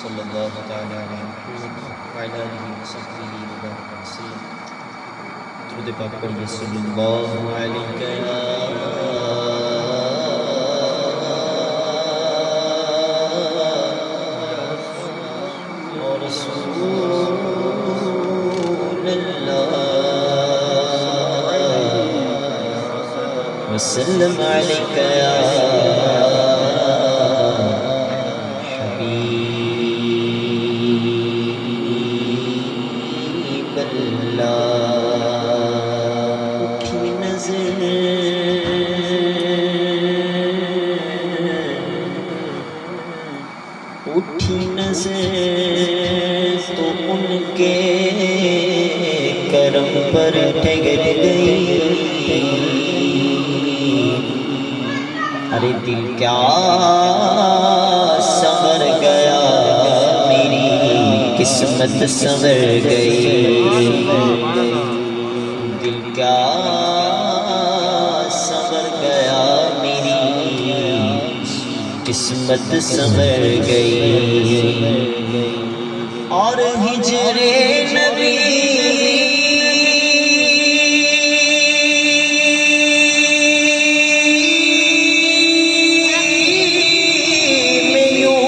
صلی اللہ تعالی علیہ وعلی آلہ وصحبہ وبارک وسلم۔ درود پاک پڑھیے صلی اللہ علیہ یا رسول اللہ وسلم علیک یا اٹھی نظر تو ان کے کرم پر ٹھہر گئی، ارے دل کیا سنور گیا، میری قسمت سنور گئی، دل کیا سنور گیا، میری قسمت سنور گئی، اور ہجر نبی میں یوں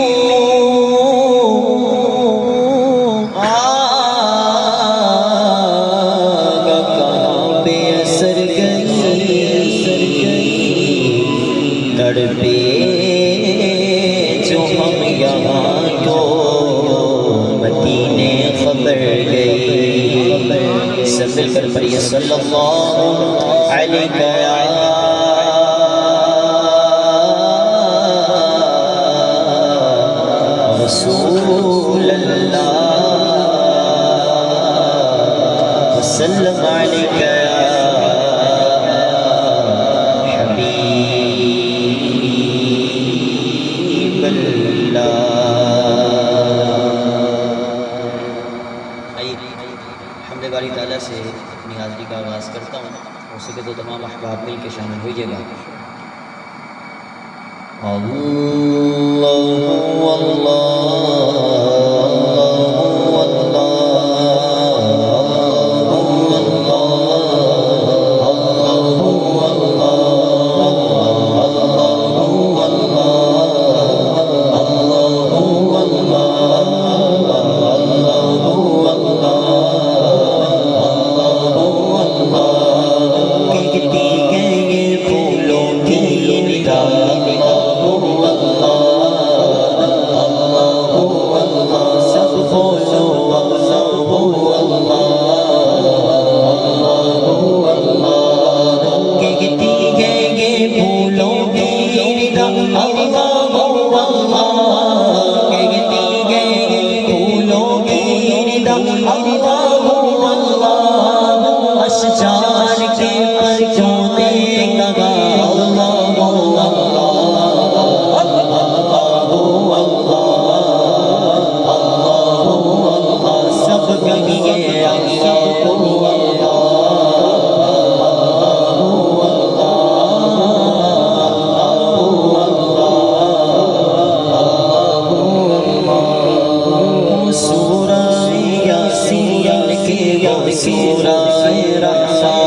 آگا کہاں بے اثر گئی، تڑپے جو ہم یہاں تو مدینے خبر گئی، سب مل کر پڑھیے صلی اللہ علیہ یا رسول اللہ وسلم علیہ یا حبیب اللہ۔ حمد باری تعالیٰ سے اپنی حاضری کا آغاز کرتا ہوں، ہو سکے تو تمام احباب مل کے شامل ہوئیے گا۔ اللہ اشجار کے پرچوں میں لگا سب کہیے سورہ رحمان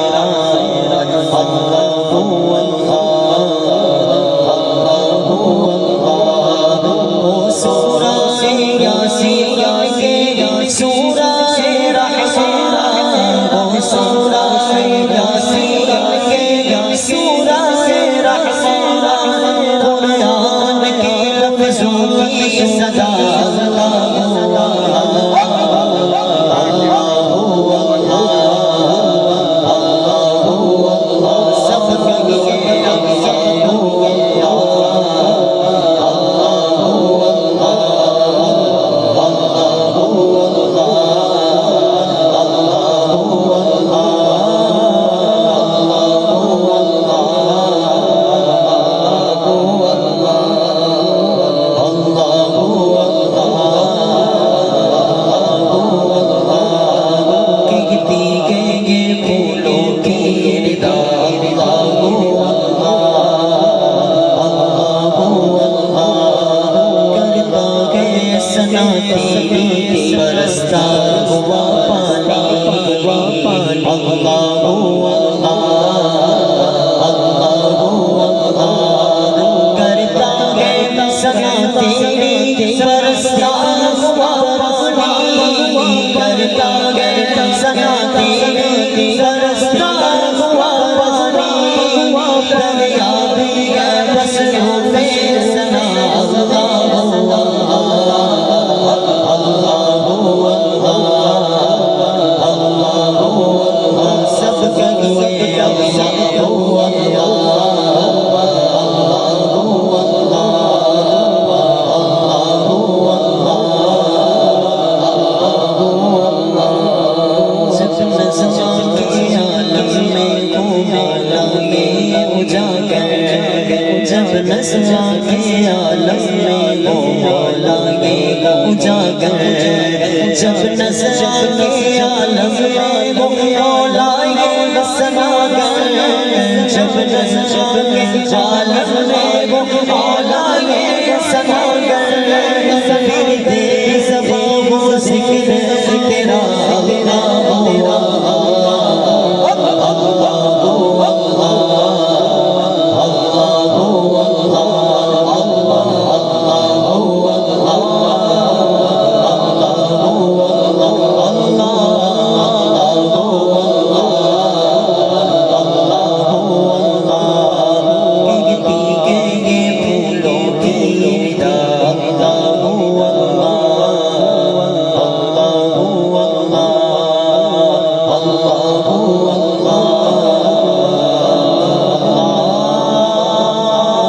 اللہ سورہ یاسین کے سورہ رحمان سورہ یاسین کے سورہ رحمان قرآن کے لفظوں کی صدا اللہ سنا تیری برستا ہوا پانی اللہ کرتا ہے سنا تیری برستا ہوا پانی کرتا ہے سنا تیری برستا ہوا پانی دریا بھی ہے بس پہ سنا سب کہیے جب نسما کے عالم میں وہ مولا یہ اجاگر